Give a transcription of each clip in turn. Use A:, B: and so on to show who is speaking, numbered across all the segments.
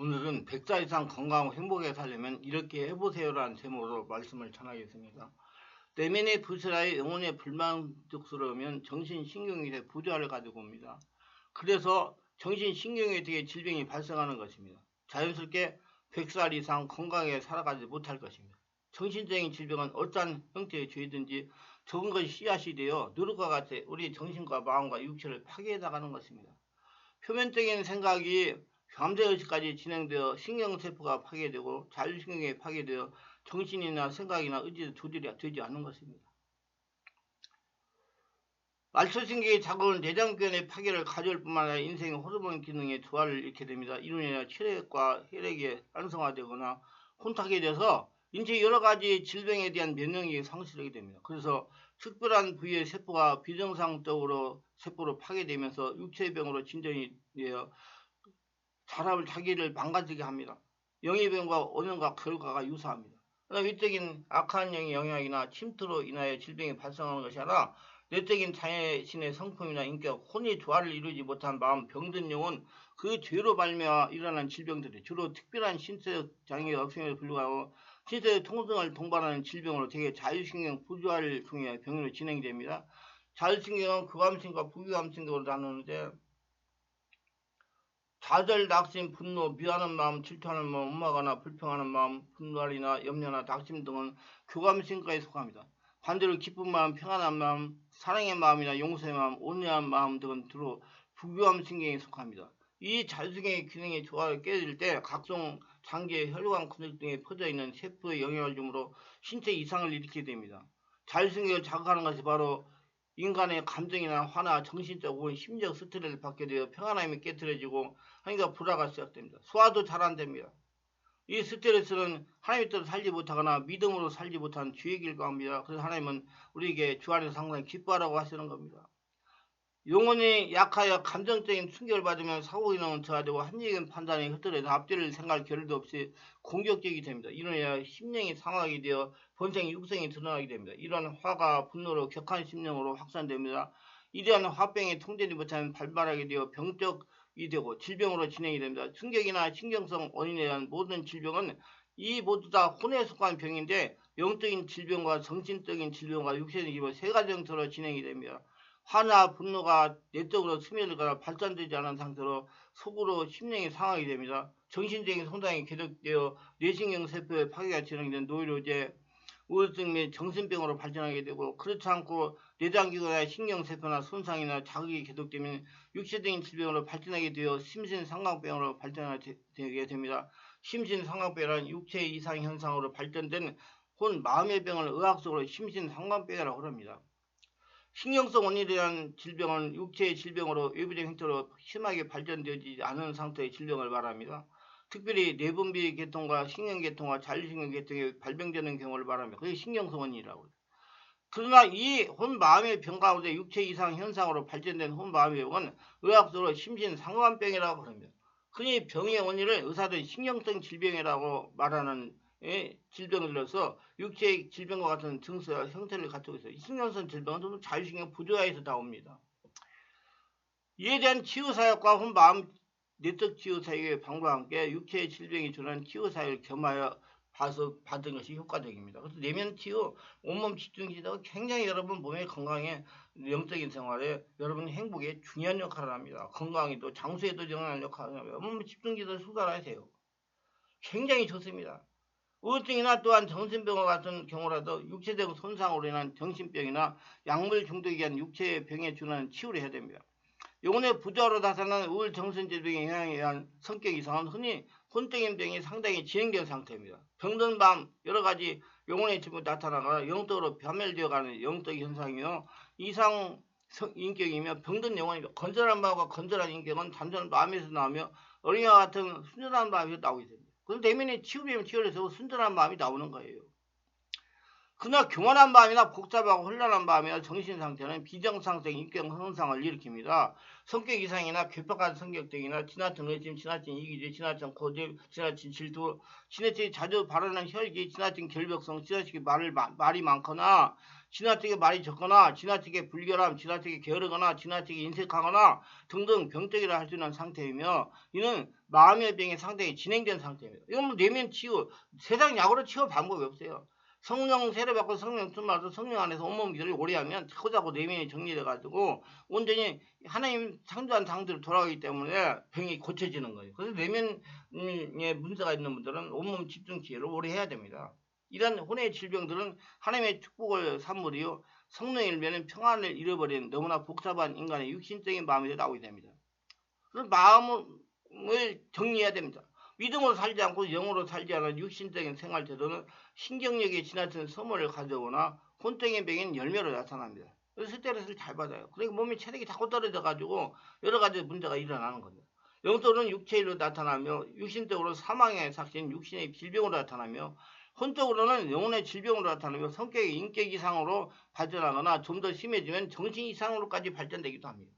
A: 오늘은 100살 이상 건강하고 행복하게 살려면 이렇게 해보세요라는 제목으로 말씀을 전하겠습니다. 내면의 부실하여 영혼의 불만족스러우면 정신신경에 부조화를 가지고 옵니다. 그래서 정신신경에 대해 질병이 발생하는 것입니다. 자연스럽게 100살 이상 건강하게 살아가지 못할 것입니다. 정신적인 질병은 어떠한 형태의 죄든지 적은 것이 씨앗이 되어 누룩과 같이 우리 정신과 마음과 육체를 파괴해 나가는 것입니다. 표면적인 생각이 잠재의식까지 진행되어 신경세포가 파괴되고 자율신경이 파괴되어 정신이나 생각이나 의지도 조절이 되지 않는 것입니다. 말초신경이 작은 내장균의 파괴를 가져올 뿐만 아니라 인생의 호르몬 기능의 저하를 일으키게 됩니다. 이로 인해 혈액과 혈액이 안성화되거나 혼탁이 돼서 인체 여러가지 질병에 대한 면역력이 상실하게 됩니다. 그래서 특별한 부위의 세포가 비정상적으로 세포로 파괴되면서 육체병으로 진전이 되어 자기를 망가지게 합니다. 영의병과 원인과 결과가 유사합니다. 그러나 외적인 악한 영의 영향이나 침투로 인하여 질병이 발생하는 것이 아니라 내적인 자신의 성품이나 인격, 혼이 조화를 이루지 못한 마음, 병든 영혼, 그 죄로 발명하 일어난 질병들이 주로 특별한 신체적 장애가 없음에도 불구하고 신체의 통증을 동반하는 질병으로 대개 자율신경 부조화를 통해 병으로 진행됩니다. 자율신경은 교감신경과 부교감신경으로 나누는데 좌절, 낙심, 분노, 미워하는 마음, 질투하는 마음, 원망하거나 불평하는 마음, 분노이나 염려나 낙심 등은 교감신경에 속합니다. 반대로 기쁜 마음, 평안한 마음, 사랑의 마음이나 용서의 마음, 온유한 마음 등은 주로 부교감신경에 속합니다. 이 자율신경의 기능이 조화를 깨질 때 각종 장기, 혈관, 근육 등에 퍼져있는 세포에 영향을 주므로 신체 이상을 일으키게 됩니다. 자율신경을 자극하는 것이 바로 인간의 감정이나 화나 정신적 혹은 심리적 스트레스를 받게 되어 평안함이 깨트려지고 하니까 불화가 시작됩니다. 소화도 잘 안됩니다. 이 스트레스는 하나님의 뜻을 살지 못하거나 믿음으로 살지 못한 죄의 길과 합니다. 그래서 하나님은 우리에게 주 안에서 상당히 기뻐하라고 하시는 겁니다. 영혼이 약하여 감정적인 충격을 받으면 사고기능은 저하되고 합리적인 판단이 흐트러져 앞뒤를 생각할 겨를도 없이 공격적이 됩니다. 이로 인해 심령이 상하게 되어 본성이 육성이 드러나게 됩니다. 이러한 화가 분노로 격한 심령으로 확산됩니다. 이러한 화병이 통제하지 못하면 발발하게 되어 병적이 되고 질병으로 진행이 됩니다. 충격이나 신경성 원인에 대한 모든 질병은 이 모두 다 혼에 속한 병인데 영적인 질병과 정신적인 질병과 육체적인 질병 세 가지 형태로 진행이 됩니다. 화나 분노가 내적으로 스며들거나 발전되지 않은 상태로 속으로 심령이 상하게 됩니다. 정신적인 손상이 계속되어 뇌신경세포의 파괴가 진행된 노이로제, 우울증 및 정신병으로 발전하게 되고 그렇지 않고 내장기관이나 신경세포나 손상이나 자극이 계속되면 육체적인 질병으로 발전하게 되어 심신상각병으로 발전하게 됩니다. 심신상각병이란 육체 이상 현상으로 발전된 혼 마음의 병을 의학적으로 심신상각병이라고 합니다. 신경성 원인에 대한 질병은 육체의 질병으로 외부적 형태로 심하게 발전되지 않은 상태의 질병을 말합니다. 특별히 내분비 계통과 신경계통과 자율신경 계통이 발병되는 경우를 말합니다. 그게 신경성 원인이라고 해요. 그러나 이 혼마음의 병 가운데 육체 이상 현상으로 발전된 혼마음의 병은 의학적으로 심신상관병이라고 합니다. 흔히 병의 원인을 의사들은 신경성 질병이라고 말하는 질병들로서 육체의 질병과 같은 증세와 형태를 갖추고 있어요. 신경성 질병은 자율신경 부조화에서 나옵니다. 이에 대한 치유사역과 혼마음 내적 치유사역의 방법과 함께 육체의 질병이 주는 치유사역을 겸하여 받은 것이 효과적입니다. 그래서 내면 치유, 온몸 집중시도가 굉장히 여러분 몸의 건강에 영적인 생활에 여러분 행복에 중요한 역할을 합니다. 건강에도 장수에도 중요한 역할을 합니다. 온몸 집중시도 수달하세요. 굉장히 좋습니다. 우울증이나 또한 정신병과 같은 경우라도 육체적 손상으로 인한 정신병이나 약물 중독에 의한 육체의 병에 준하는 치유를 해야 됩니다. 영혼의 부조화로 나타나는 우울 정신질병의 영향에 의한 성격 이상은 흔히 혼적인 병이 상당히 진행된 상태입니다. 병든 밤 여러가지 영혼의 질병이 나타나거나 영적으로 변멸되어가는 영적 현상이며 이상 인격이며 병든 영혼이며 건전한 마음과 건전한 인격은 단순한 마음에서 나오며 어린이와 같은 순전한 마음에서 나오게 됩니다. 그 내면의 치유되면 치유해서 순전한 마음이 나오는 거예요. 그러나 교만한 마음이나 복잡하고 혼란한 마음이나 정신상태는 비정상적 인격 현상을 일으킵니다. 성격 이상이나 괴팍한 성격 등이나 지나친 의심, 지나친 이기주의, 지나친 고집, 지나친 질투, 지나친 자주 발언하는 혈기, 지나친 결벽성, 지나치게 말이 많거나 지나치게 말이 적거나 지나치게 불결함, 지나치게 게으르거나 지나치게 인색하거나 등등 병적이라 할 수 있는 상태이며 이는 마음의 병이 상당히 진행된 상태입니다. 이건 뭐 내면 치유, 세상 약으로 치유 방법이 없어요. 성령 세례받고 성령 충만해서 성령 안에서 온몸 기도를 오래 하면 자꾸자꾸 내면이 정리돼가지고 온전히 하나님 창조한 상태로 돌아가기 때문에 병이 고쳐지는 거예요. 그래서 내면에 문제가 있는 분들은 온몸 집중 기회를 오래 해야 됩니다. 이런 혼의 질병들은 하나님의 축복을 산물이요 성령의 일면은 평안을 잃어버린 너무나 복잡한 인간의 육신적인 마음이 나오게 됩니다. 그래서 마음을 정리해야 됩니다. 믿음으로 살지 않고 영으로 살지 않은 육신적인 생활 태도는 신경력에 지나치는 소모를 가져오거나 혼적인 병인 열매로 나타납니다. 그래서 스트레스를 잘 받아요. 그러니까 몸이 체력이 자꾸 떨어져가지고 여러 가지 문제가 일어나는 겁니다. 영적으로는 육체일로 나타나며 육신적으로 사망의 삭신, 육신의 질병으로 나타나며 혼적으로는 영혼의 질병으로 나타나며 성격의 인격 이상으로 발전하거나 좀 더 심해지면 정신 이상으로까지 발전되기도 합니다.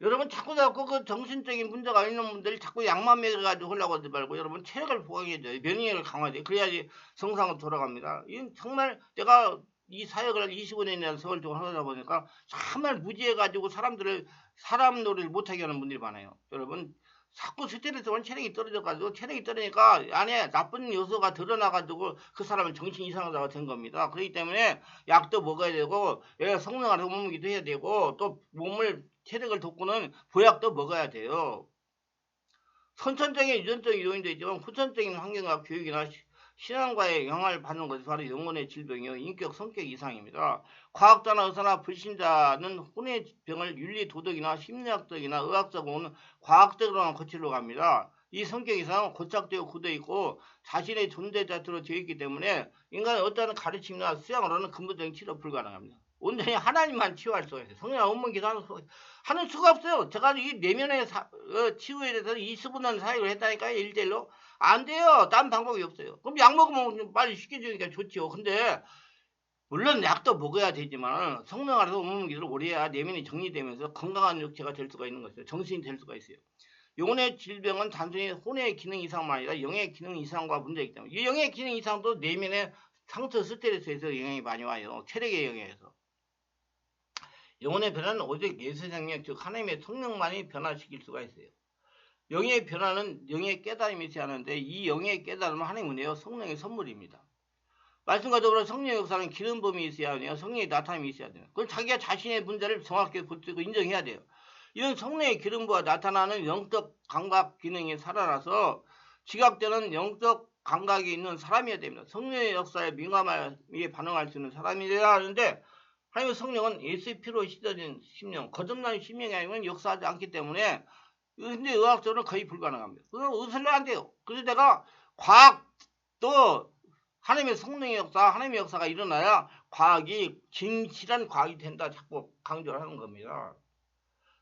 A: 여러분 자꾸 그 정신적인 문제가 있는 분들이 자꾸 약만 먹여가지고 하려고 하지 말고 여러분 체력을 보강해줘요. 면역력을 강화해줘요. 그래야지 정상으로 돌아갑니다. 이건 정말 내가 이 사역을 25년이나 세월 동안 하다 보니까 정말 무지해가지고 사람 놀이를 못하게 하는 분들이 많아요. 여러분 자꾸 스트레스만 체력이 떨어져가지고 체력이 떨어지니까 안에 나쁜 요소가 드러나가지고 그 사람은 정신 이상자가 된 겁니다. 그렇기 때문에 약도 먹어야 되고 성령 안에서 몸무게도 해야 되고 또 몸을 체력을 돋구는 보약도 먹어야 돼요. 선천적인 유전적인 요인도 있지만 후천적인 환경과 교육이나 신앙과의 영향을 받는 것이 바로 영혼의 질병이요 인격 성격 이상입니다. 과학자나 의사나 불신자는 혼의 병을 윤리 도덕이나 심리학적이나 의학적으로는 과학적으로만 고치려고 합니다. 이 성격 이상은 고착되어 굳어있고 자신의 존재 자체로 되어 있기 때문에 인간의 어떠한 가르침이나 수양으로는 근본적인 치료 불가능합니다. 온전히 하나님만 치유할 수가 있어요. 성령 원문 기도하는 수가 없어요. 제가 이 내면의 치유에 대해서 20년 사역을 했다니까요. 1대1로. 안 돼요. 딴 방법이 없어요. 그럼 약 먹으면 빨리 쉽게 주니까 좋지요. 근데 물론 약도 먹어야 되지만 성령 안에서 온몸 기도를 오래 해야 내면이 정리되면서 건강한 육체가 될 수가 있는 것이죠. 정신이 될 수가 있어요. 영혼의 질병은 단순히 혼의 기능 이상만 아니라 영의 기능 이상과 문제이기 때문에 이 영의 기능 이상도 내면의 상처 스트레스에서 영향이 많이 와요. 체력의 영향에서. 영혼의 변화는 오직 예수 생명 즉 하나님의 성령만이 변화시킬 수가 있어요. 영의 변화는 영의 깨달음이 있어야 하는데 이 영의 깨달음은 하나님의 은혜요 성령의 선물입니다. 말씀과 더불어 성령의 역사는 기름 부음이 있어야 하네요. 성령의 나타남이 있어야 돼요. 그럼 자기가 자신의 문제를 정확하게 붙들고 인정해야 돼요. 이런 성령의 기름 부음과 나타나는 영적 감각 기능이 살아나서 지각되는 영적 감각이 있는 사람이어야 됩니다. 성령의 역사에 민감하게 반응할 수 있는 사람이어야 하는데 하나님의 성령은 예수의 피로 씻어진 심령, 거듭난 심령이 아니면 역사하지 않기 때문에 근데 의학적으로는 거의 불가능합니다. 그래서 의술로 안 돼요. 그래서 내가 과학도 하나님의 성령의 역사, 하나님의 역사가 일어나야 과학이 진실한 과학이 된다 자꾸 강조를 하는 겁니다.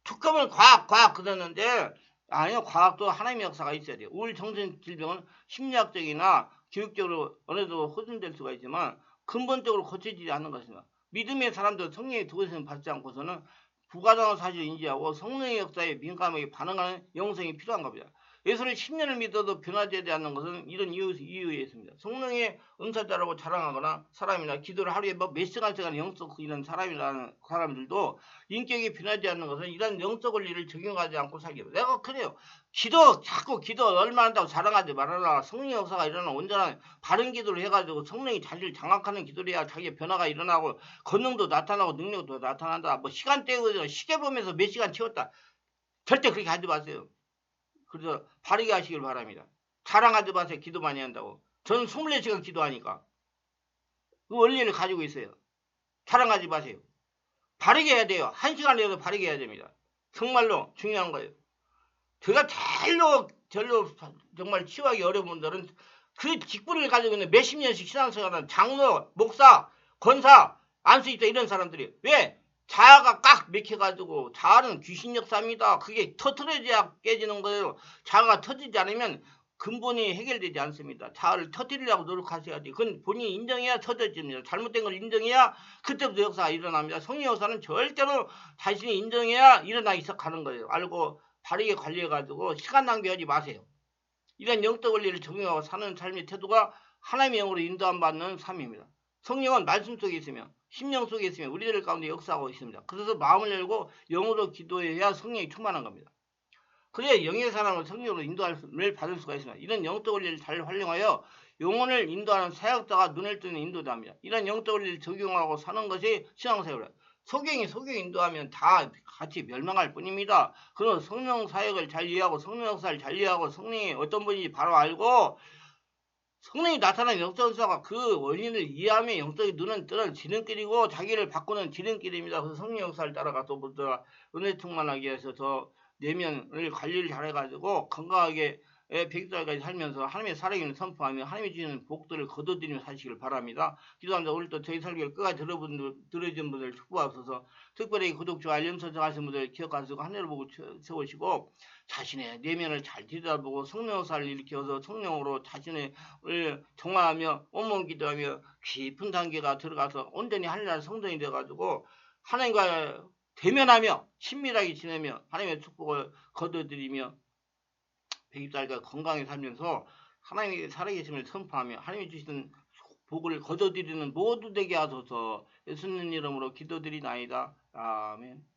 A: 특검은 과학 그러는데 아니요 과학도 하나님의 역사가 있어야 돼요. 우울 정신 질병은 심리학적이나 교육적으로 어느 정도 호전될 수가 있지만 근본적으로 고쳐지지 않는 것입니다. 믿음의 사람들 성령의 도우심을 받지 않고서는 불가능한 사실을 인지하고 성령의 역사에 민감하게 반응하는 영성이 필요한 겁니다. 예수를 10년을 믿어도 변화되지 않는 것은 이런 이유에 있습니다. 성령의 은사자라고 자랑하거나 사람이나 기도를 하루에 몇 시간 영적 이런 사람이라는 사람들도 인격이 변하지 않는 것은 이런 영적 원리를 적용하지 않고 살게 됩니다. 내가 그래요. 자꾸 기도 얼마 한다고 자랑하지 말아라. 성령의 역사가 일어나는 온전한 바른 기도를 해가지고 성령이 자기를 장악하는 기도를 해야 자기의 변화가 일어나고 권능도 나타나고 능력도 나타난다. 뭐 시간대고 시계 보면서 몇 시간 채웠다. 절대 그렇게 하지 마세요. 그래서 바르게 하시길 바랍니다. 자랑하지 마세요. 기도 많이 한다고. 저는 24시간 기도하니까. 그 원리를 가지고 있어요. 자랑하지 마세요. 바르게 해야 돼요. 1시간이라도 바르게 해야 됩니다. 정말로 중요한 거예요. 제가 절로 정말 치유하기 어려운 분들은 그 직분을 가지고 있는 몇십 년씩 신앙생활하는 장로, 목사, 권사, 안수있다 이런 사람들이 왜? 자아가 꽉 맥혀가지고 자아는 귀신 역사입니다. 그게 터트려져야 깨지는 거예요. 자아가 터지지 않으면 근본이 해결되지 않습니다. 자아를 터뜨리려고 노력하셔야지. 그건 본인이 인정해야 터져집니다. 잘못된 걸 인정해야 그때부터 역사가 일어납니다. 성령 역사는 절대로 자신이 인정해야 일어나기 시작하는 거예요. 알고 바르게 관리해가지고 시간 낭비하지 마세요. 이런 영적 원리를 적용하고 사는 삶의 태도가 하나님의 영으로 인도함 받는 삶입니다. 성령은 말씀 속에 있으며 심령 속에 있으며 우리들 가운데 역사하고 있습니다. 그래서 마음을 열고 영으로 기도해야 성령이 충만한 겁니다. 그래야 영의 사람을 성령으로 인도함을 받을 수가 있습니다. 이런 영적 원리를 잘 활용하여 영혼을 인도하는 사역자가 눈을 뜨는 인도자입니다. 이런 영적 원리를 적용하고 사는 것이 신앙생활이에요. 소경이 인도하면 다 같이 멸망할 뿐입니다. 그런 성령 사역을 잘 이해하고 성령 역사를 잘 이해하고 성령이 어떤 분인지 바로 알고 성령이 나타나는 영적 은사가 그 원인을 이해하며 영적인 눈은 뜨는 지름길이고 자기를 바꾸는 지름길입니다. 그래서 성령 역사를 따라가서 보다 은혜 충만하기 위해서 더 내면을 관리를 잘해가지고 건강하게 100살까지 살면서 하나님의 살아계심을 선포하며 하나님이 주시는 복들을 거둬들이며 사시길 바랍니다. 기도합니다. 오늘도 저희 설교를 끝까지 들어준 분들 축복하소서. 특별히 구독, 좋아요, 알림 설정하신 분들 기억하시고 하늘을 보고 세우시고 자신의 내면을 잘 들여다보고 성령 역사를 일으켜서 성령으로 자신을 정화하며 온몸 기도하며 깊은 단계가 들어가서 온전히 하늘나라 성전이 되어가지고 하나님과 대면하며 친밀하게 지내며 하나님의 축복을 거둬들이며 100살까지 건강히 살면서 하나님의 살아계심을 선포하며 하나님이 주시는 복을 거둬들이는 모두 되게 하소서. 예수님 이름으로 기도드리나이다. 아멘.